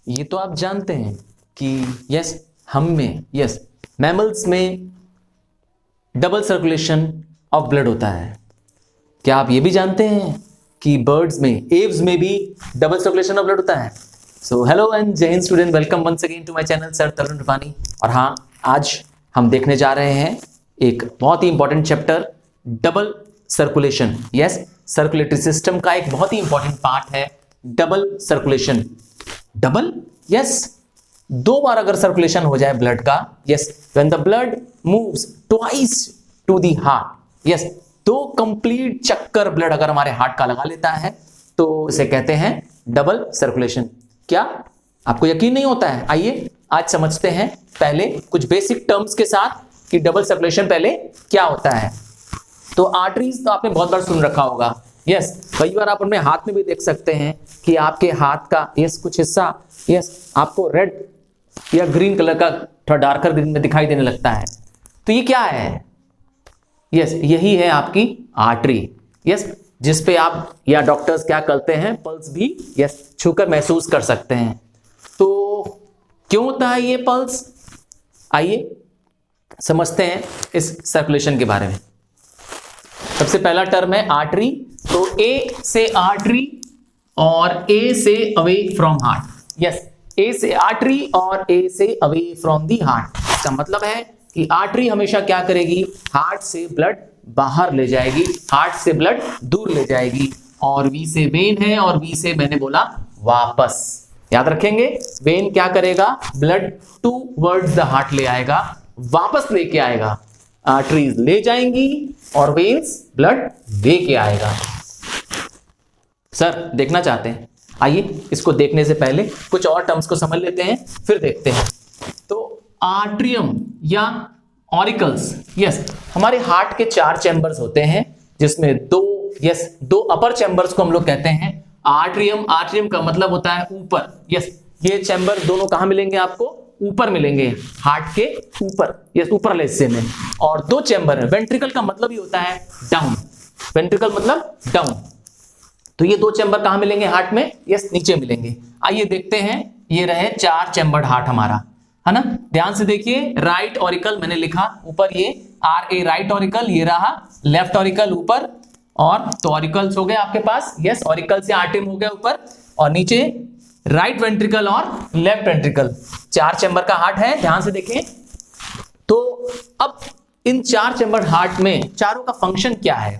ये तो आप जानते हैं कि यस हम में मैमल्स में डबल सर्कुलेशन ऑफ ब्लड होता है। क्या आप ये भी जानते हैं कि बर्ड्स में, एव्स में भी डबल सर्कुलेशन ऑफ ब्लड होता है? सो hello and Jai Hind student, welcome once again to my channel sir Tarun Rupani. और हाँ, आज हम देखने जा रहे हैं एक बहुत ही important chapter, double circulation. Yes, circulatory system का एक बहुत ही इंपॉर्टेंट पार्ट है डबल सर्कुलेशन। डबल, यस, दो बार अगर सर्कुलेशन हो जाए ब्लड का, yes, when the blood moves twice to the heart, yes, दो कंप्लीट चक्कर ब्लड अगर हमारे हार्ट का लगा लेता है तो इसे कहते हैं डबल सर्कुलेशन। क्या आपको यकीन नहीं होता है? आइए आज समझते हैं पहले कुछ बेसिक टर्म्स के साथ कि डबल सर्कुलेशन पहले क्या होता है। तो आर्टरीज तो आपने बहुत बार सुन रखा होगा। यस, कई बार आप अपने हाथ में भी देख सकते हैं कि आपके हाथ का कुछ हिस्सा आपको रेड या ग्रीन कलर का, थोड़ा डार्कर ग्रीन में दिखाई देने लगता है। तो ये क्या है? यही है आपकी आर्टरी। जिस पे आप या डॉक्टर्स क्या करते हैं, पल्स भी छूकर महसूस कर सकते हैं। तो क्यों होता है ये पल्स? आइए समझते हैं इस सर्कुलेशन के बारे में। सबसे पहला टर्म है आर्टरी। तो ए से आर्टरी और ए से अवे फ्रॉम हार्ट। ए से आर्टरी और ए से अवे फ्रॉम दी हार्ट। इसका मतलब है कि आर्टरी हमेशा क्या करेगी? हार्ट से ब्लड बाहर ले जाएगी, हार्ट से ब्लड दूर ले जाएगी। और वी से वेन है, और वी से मैंने बोला वापस। याद रखेंगे, वेन क्या करेगा? ब्लड टूवर्ड्स द हार्ट ले आएगा, वापस लेके आएगा। आर्टरीज ले जाएंगी और वेन्स ब्लड लेके आएगा। सर देखना चाहते हैं? आइए इसको देखने से पहले कुछ और टर्म्स को समझ लेते हैं, फिर देखते हैं। तो आर्ट्रियम या ऑरिकल्स, हमारे हार्ट के 4 चैम्बर्स होते हैं, जिसमें दो अपर चैम्बर्स को हम लोग कहते हैं आर्ट्रियम। आर्ट्रियम का मतलब होता है ऊपर। ये चैम्बर दोनों कहां मिलेंगे? आपको ऊपर मिलेंगे, हार्ट के ऊपर, ऊपरले हिस्से में। और 2 चैम्बर है। वेंट्रिकल का मतलब ही होता है डाउन। वेंट्रिकल मतलब डाउन। तो ये 2 चैम्बर कहां मिलेंगे? हार्ट में, नीचे मिलेंगे। आइए देखते हैं। ये रहे 4 चैम्बर्ड हार्ट हमारा, है ना? ध्यान से देखिए, राइट ऑरिकल मैंने लिखा ऊपर, ये RA राइट ऑरिकल, ये रहा लेफ्ट ऑरिकल ऊपर। और तो ऑरिकल्स हो गए आपके पास, ऑरिकल से आर्टरियम हो गया ऊपर, और नीचे राइट वेंट्रिकल और लेफ्ट वेंट्रिकल। 4 चैम्बर का हार्ट है, ध्यान से देखें। तो अब इन 4 चैम्बर हार्ट में चारों का फंक्शन क्या है?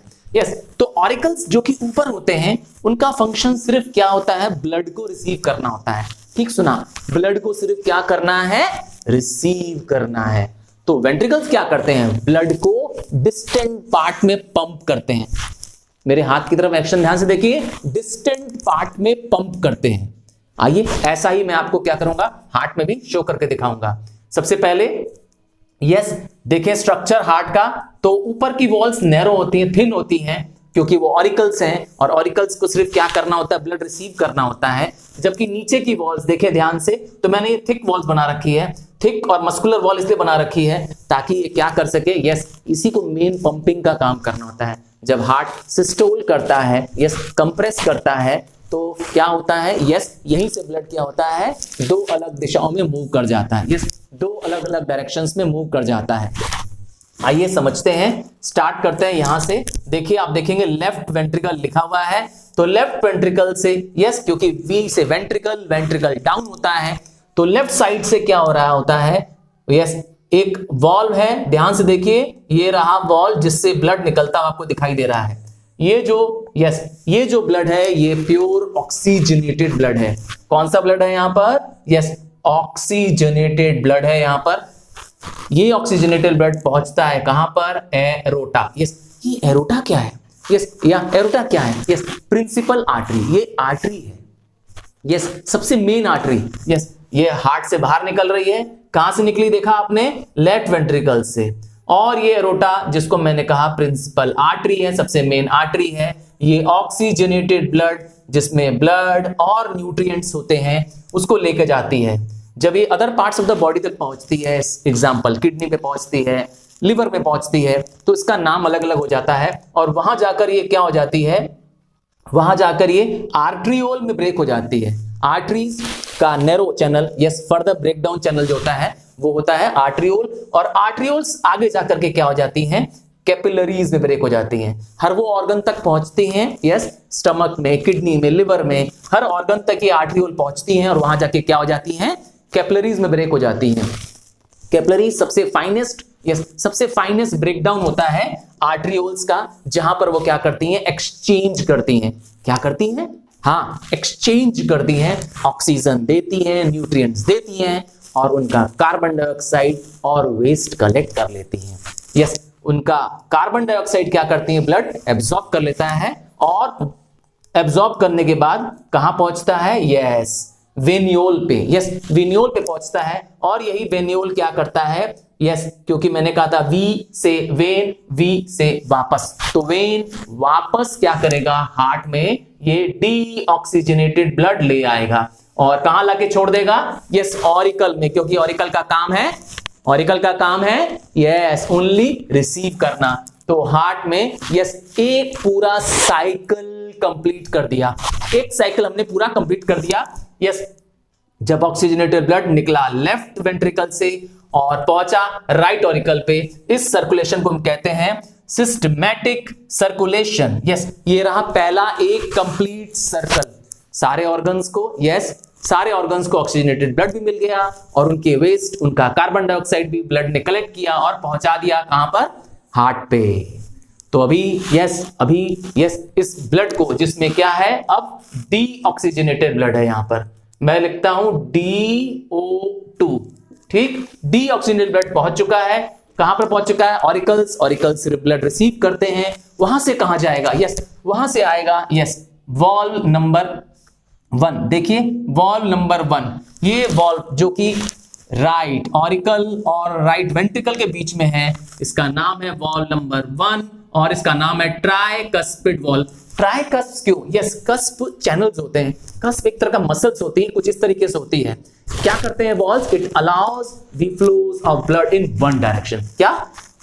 तो ऑरिकल्स जो कि ऊपर होते हैं, उनका फंक्शन सिर्फ क्या होता है? ब्लड को रिसीव करना होता है। ठीक सुना, ब्लड को सिर्फ क्या करना है? रिसीव करना है। तो वेंट्रिकल्स क्या करते हैं? ब्लड को डिस्टेंट पार्ट में पंप करते हैं। मेरे हाथ की तरफ एक्शन ध्यान से देखिए, डिस्टेंट पार्ट में पंप करते हैं। आइए ऐसा ही मैं आपको क्या करूंगा, हार्ट में भी शो करके दिखाऊंगा। सबसे पहले देखिए स्ट्रक्चर हार्ट का। तो ऊपर की वॉल्स नैरो होती हैं, थिन होती हैं, क्योंकि वो ऑरिकल्स हैं, और ऑरिकल्स को सिर्फ क्या करना होता है? ब्लड रिसीव करना होता है। जबकि नीचे की वॉल्स देखें ध्यान से, तो मैंने ये थिक वॉल्स बना रखी है। थिक और मस्कुलर वॉल इसलिए बना रखी है ताकि ये क्या कर सके? इसी को मेन पंपिंग का काम करना होता है। जब हार्ट सिस्टोल करता है, कंप्रेस करता है, तो क्या होता है? यहीं से ब्लड क्या होता है? 2 अलग दिशाओं में मूव कर जाता है। 2 अलग अलग डायरेक्शंस में मूव कर जाता है। आइए समझते हैं, स्टार्ट करते हैं यहां से। देखिए, आप देखेंगे लेफ्ट वेंट्रिकल लिखा हुआ है। तो लेफ्ट वेंट्रिकल से, क्योंकि वी से वेंट्रिकल डाउन होता है, तो लेफ्ट साइड से क्या हो रहा होता है? एक वॉल्व है, ध्यान से देखिए, ये रहा वॉल्व जिससे ब्लड निकलता हुआ आपको दिखाई दे रहा है। ये जो ब्लड है, ये प्योर ऑक्सीजनेटेड ब्लड है। कौन सा ब्लड है यहां पर? ऑक्सीजनेटेड ब्लड है यहां पर। ये ऑक्सीजनेटेड ब्लड पहुंचता है कहां पर? एरोटा। ये एरोटा क्या है? एरोटा क्या है? Principal artery. ये आर्टरी है, सबसे मेन आर्टरी। ये हार्ट से बाहर निकल रही है। कहां से निकली देखा आपने? लेफ्ट वेंट्रिकल से। और ये एरोटा, जिसको मैंने कहा प्रिंसिपल आर्टरी है, सबसे मेन आर्टरी है, ये ऑक्सीजनेटेड ब्लड, जिसमें ब्लड और न्यूट्रिएंट्स होते हैं, उसको लेकर जाती है। जब ये other parts of the body तक पहुंचती है, एग्जाम्पल किडनी पे पहुंचती है, लिवर में पहुंचती है, तो इसका नाम अलग अलग हो जाता है। और वहां जाकर ये क्या हो जाती है? वहां जाकर ये आर्ट्रियोल में ब्रेक हो जाती है। आर्टरीज का narrow channel, yes, further breakdown channel जो होता है वो होता है आर्ट्रियोल, और आर्ट्रियोल्स आगे जाकर के क्या हो जाती हैं, कैपिलरीज में ब्रेक हो जाती हैं, हर वो ऑर्गन तक पहुंचती हैं, यस, स्टमक में, किडनी में, लिवर में, हर ऑर्गन तक ये आर्ट्रियोल पहुंचती हैं और वहां जाके क्या हो जाती हैं, कैपिलरीज में ब्रेक हो जाती हैं। कैपिलरीज सबसे फाइनेस्ट, यस, सबसे फाइनेस्ट ब्रेकडाउन होता है आर्ट्रियोल्स का, जहां पर वो क्या करती हैं, एक्सचेंज करती हैं। क्या करती हैं? हाँ, एक्सचेंज करती हैं, ऑक्सीजन देती हैं, न्यूट्रिएंट्स देती हैं, और उनका कार्बन डाइऑक्साइड और वेस्ट कलेक्ट कर लेती हैं। यस, उनका कार्बन डाइऑक्साइड क्या करती है, ब्लड एब्जॉर्ब कर लेता है, और एब्जॉर्ब करने के बाद कहां पहुंचता है, यस, वेनियोल पे, यस, वेनियोल पे पहुंचता है, और यही वेनियोल क्या करता है, यस, क्योंकि मैंने कहा था वी से वेन, वी से वापस, तो वेन वापस क्या करेगा, हार्ट में ये डीऑक्सीजनेटेड ब्लड ले आएगा, और कहां लाके छोड़ देगा, यस, ऑरिकल में, क्योंकि ऑरिकल का काम है, ऑरिकल का काम है, यस, ओनली रिसीव करना। तो हार्ट में, यस, एक पूरा साइकिल कंप्लीट कर दिया, एक साइकिल हमने पूरा कंप्लीट कर दिया, यस, जब ऑक्सीजनेटेड ब्लड निकला लेफ्ट वेंट्रिकल से और पहुंचा राइट ऑरिकल पे, इस सर्कुलेशन को हम कहते हैं सिस्टमैटिक सर्कुलेशन। यस, ये रहा पहला एक कंप्लीट सर्कल, सारे ऑर्गन्स को, यस, सारे ऑर्गन्स को ऑक्सीजनेटेड ब्लड भी मिल गया, और उनके वेस्ट, उनका कार्बन डाइऑक्साइड भी ब्लड ने कलेक्ट किया और पहुंचा दिया कहां पर, हार्ट पे। तो अभी यस, इस ब्लड को, जिसमें क्या है, अब डीऑक्सीजनेटेड ब्लड है, यहां पर मैं लिखता हूं DO2, ठीक, डीऑक्सीजनेटेड ब्लड पहुंच चुका है, कहां पर पहुंच चुका है, ऑरिकल्स, ऑरिकल्स से ब्लड रिसीव करते हैं, वहां से कहां जाएगा, यस, वहां से आएगा, यस, वॉल्व नंबर 1, देखिए वॉल्व नंबर 1, ये वॉल्व जो कि राइट ऑरिकल और राइट वेंट्रिकल के बीच में है, इसका नाम है वॉल्व नंबर 1, और इसका नाम है ट्राइकस्पिड वॉल्व। ट्राइकस्प क्यों? यस, कस्प चैनल्स होते हैं, कस्प एक तरह का मसल्स होती है, कुछ इस तरीके से होती है। क्या करते हैं valves? It allows the flows of blood in one direction. क्या?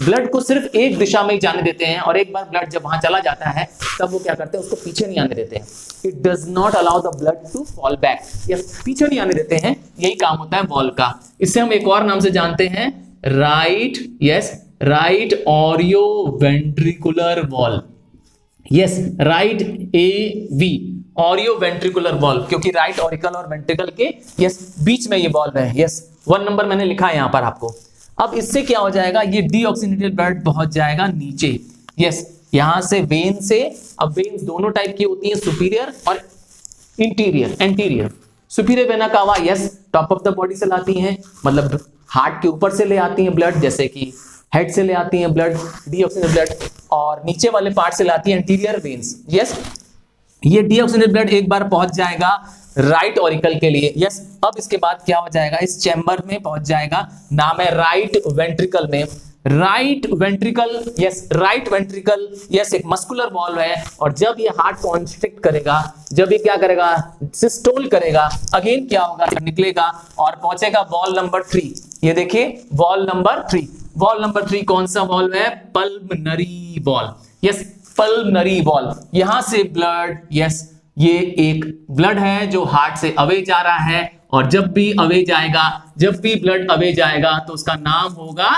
ब्लड को सिर्फ एक दिशा में ही जाने देते हैं, और एक बार ब्लड जब वहां चला जाता है तब वो क्या करते हैं, उसको पीछे नहीं आने देते हैं। It does not allow the blood to fall back, yes, पीछे नहीं आने देते हैं, यही काम होता है वॉल्व का। इसे हम एक और नाम से जानते हैं, right, yes, right Oreo ventricular valve, yes, right AV, Oreo ventricular valve, क्योंकि राइट ऑरिकल और वेंट्रिकल के, यस, बीच में ये वॉल्व है। यस, 1 नंबर मैंने लिखा है यहां पर आपको। अब इससे क्या हो जाएगा, ये डीऑक्सीजनेटेड ब्लड पहुंच जाएगा नीचे, यस, यहां से वेन से। अब वेन्स दोनों टाइप की होती हैं, सुपीरियर और interior, anterior. Superior vena cava, yes, top of the body से लाती हैं, मतलब हार्ट के ऊपर से ले आती हैं ब्लड, जैसे कि हेड से ले आती हैं ब्लड, डीऑक्सीजनेटेड ब्लड, और नीचे वाले पार्ट से लाती हैं एंटीरियर वेन्स। यस, ये डीऑक्सीजनेटेड ब्लड एक बार पहुंच जाएगा राइट ऑरिकल के लिए, यस। अब इसके बाद क्या हो जाएगा, इस चैम्बर में पहुंच जाएगा, नाम है राइट वेंट्रिकल में। Right ventricle, yes, right ventricle, yes, एक मस्कुलर वॉल्व है, और जब ये हार्ट कॉन्स्ट्रिक्ट करेगा, जब ये क्या करेगा, सिस्टोल करेगा, अगेन क्या होगा, निकलेगा और पहुंचेगा वॉल्व नंबर 3। ये देखिए वॉल्व नंबर 3, वॉल्व नंबर 3 कौन सा वॉल्व है, pulmonary valve, yes, pulmonary valve. यहां से ब्लड, यस, ये एक ब्लड है जो हार्ट से अवे जा रहा है, और जब भी अवे जाएगा, जब भी ब्लड अवे जाएगा तो उसका नाम होगा,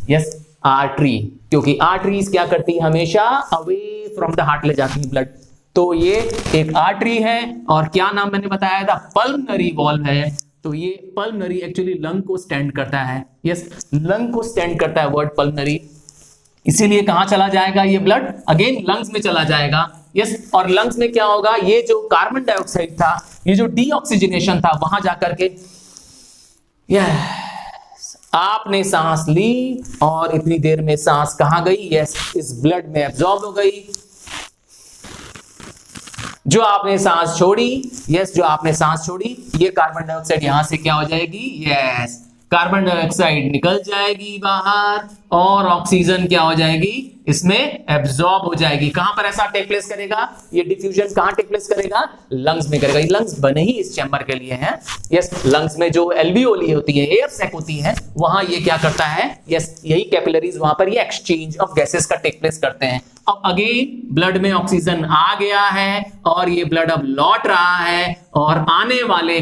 यस, आर्टरी, क्योंकि आर्टरीज क्या करती है, हमेशा अवे फ्रॉम द हार्ट ले जाती है ब्लड। तो ये एक आर्टरी है, और क्या नाम मैंने बताया था, पल्मनरी वॉल्व है। तो ये पल्मनरी एक्चुअली लंग को स्टैंड करता है, यस, लंग को स्टैंड करता है वर्ड पल्मनरी, इसीलिए कहां चला जाएगा ये ब्लड, अगेन लंग्स में चला जाएगा, यस। और लंग्स में क्या होगा, ये जो कार्बन डाइऑक्साइड था, ये जो डीऑक्सीजनेशन था, वहां जाकर के, यस, आपने सांस ली, और इतनी देर में सांस कहां गई, यस, इस ब्लड में एब्जॉर्ब हो गई। जो आपने सांस छोड़ी, यस, जो आपने सांस छोड़ी, ये कार्बन डाइऑक्साइड यहां से क्या हो जाएगी, यस, कार्बन डाइऑक्साइड निकल जाएगी बाहर, और ऑक्सीजन क्या हो जाएगी, इसमें एब्जॉर्ब हो जाएगी। कहां पर ऐसा टेक प्लेस करेगा, ये डिफ्यूजन कहां टेक प्लेस करेगा, लंग्स में करेगा। ये लंग्स बने ही इस चैम्बर के लिए हैं, यस, लंग्स में जो एल्वियोली होती है, एयर सैक होती है, वहां ये क्या करता है, यस, यही कैपिलरीज, वहां पर ये एक्सचेंज ऑफ गैसेस का टेक प्लेस करते हैं, अब अगेन ब्लड में ऑक्सीजन आ गया है और ये ब्लड अब लौट रहा है और आने वाले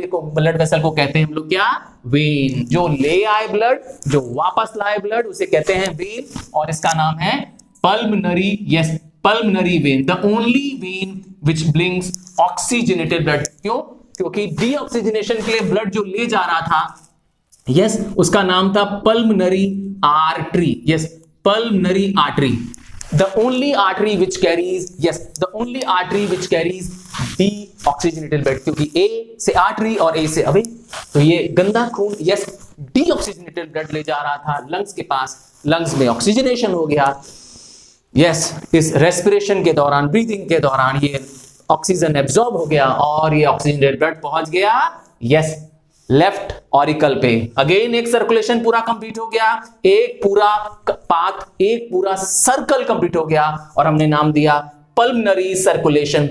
को ब्लड वेसल को कहते हैं हम लोग क्या, वेन। जो ले आए ब्लड, जो वापस लाए ब्लड, उसे कहते हैं वेन और इसका नाम है pulmonary, pulmonary when, the only when which brings oxygenated blood. क्यों? क्योंकि डीऑक्सीजनेशन के लिए ब्लड जो ले जा रहा था, उसका नाम था pulmonary artery, pulmonary artery, the only artery which carries the oxygenated blood, क्योंकि A से आर्टरी और A से अवे, तो ये गंदा खून डीऑक्सीजनेटेड ब्लड ले जा रहा था लंग्स के पास, लंग्स में ऑक्सीजनेशन हो गया। इस रेस्पिरेशन के दौरान, ब्रीदिंग के दौरान ये ऑक्सीजन एब्जॉर्ब हो गया और ये ऑक्सीजनेटेड ब्लड पहुंच गया लेफ्ट ऑरिकल पे। अगेन एक सर्कुलेशन पूरा कंप्लीट हो गया, एक पूरा पाथ, एक पूरा सर्कल कंप्लीट हो गया और हमने नाम दिया पल्मनरी सर्कुलेशन।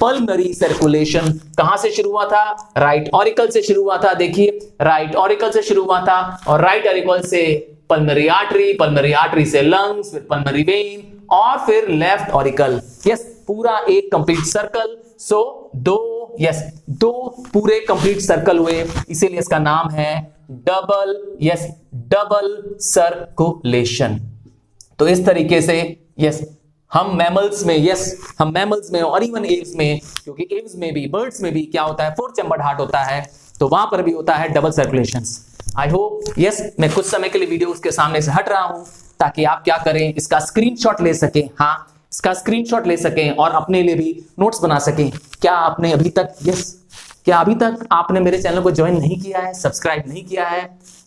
पल्मनरी सर्कुलेशन कहां से शुरू हुआ था? राइट ऑरिकल से शुरू हुआ था। देखिए राइट ऑरिकल से शुरू हुआ था और राइट ऑरिकल से पल्मनरी आर्टरी से लंग्स, फिर पल्मनरी वेन और फिर लेफ्ट ऑरिकल। पूरा एक कंप्लीट सर्कल। दो पूरे कंप्लीट सर्कल हुए, इसीलिए इसका नाम है डबल सर्कुलेशन। तो इस तरीके से हम मैमल्स में और इवन एव्स में, क्योंकि एव्स में भी, बर्ड्स में भी क्या होता है, 4 चैम्बर्ड हार्ट होता है, तो वहां पर भी होता है डबल सर्कुलेशन। आई होप मैं कुछ समय के लिए वीडियो उसके सामने से हट रहा हूं ताकि आप क्या करें, इसका स्क्रीनशॉट ले सकें। इसका स्क्रीनशॉट ले सकें और अपने लिए भी नोट्स बना सकें। क्या अभी तक आपने मेरे चैनल को ज्वाइन नहीं किया है, सब्सक्राइब नहीं किया है,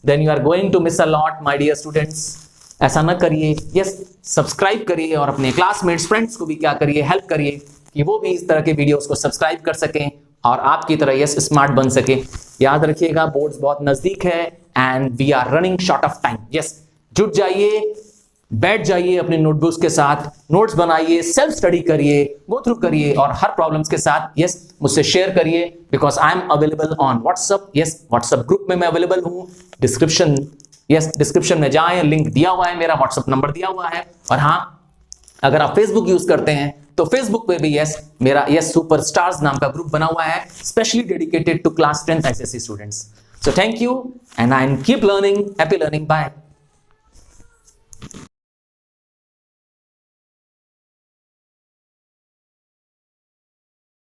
then you are going to miss a lot my dear students. ऐसा ना करिए, सब्सक्राइब करिए और अपने क्लासमेट्स, फ्रेंड्स को भी क्या करिए, हेल्प करिए कि वो भी इस तरह के वीडियोस को सब्सक्राइब कर सकें और आपकी तरह स्मार्ट बन सके। याद रखिएगा बोर्ड्स बहुत नजदीक है and we are running short of time. जुट जाइए, बैठ जाइए अपने नोटबुक्स के साथ, नोट्स बनाइए, सेल्फ स्टडी करिए, गो थ्रू करिए और हर प्रॉब्लम्स के साथ मुझसे शेयर करिए, because I am available on WhatsApp. WhatsApp group में मैं अवेलेबल हूं। डिस्क्रिप्शन में जाएं, लिंक दिया हुआ है, मेरा व्हाट्सएप नंबर दिया हुआ है। और अगर आप फेसबुक यूज करते हैं तो फेसबुक पे भी मेरा सुपर स्टार्स नाम का ग्रुप बना हुआ है, specially dedicated to class 10th SSC students. So thank you and I keep learning, happy learning, bye.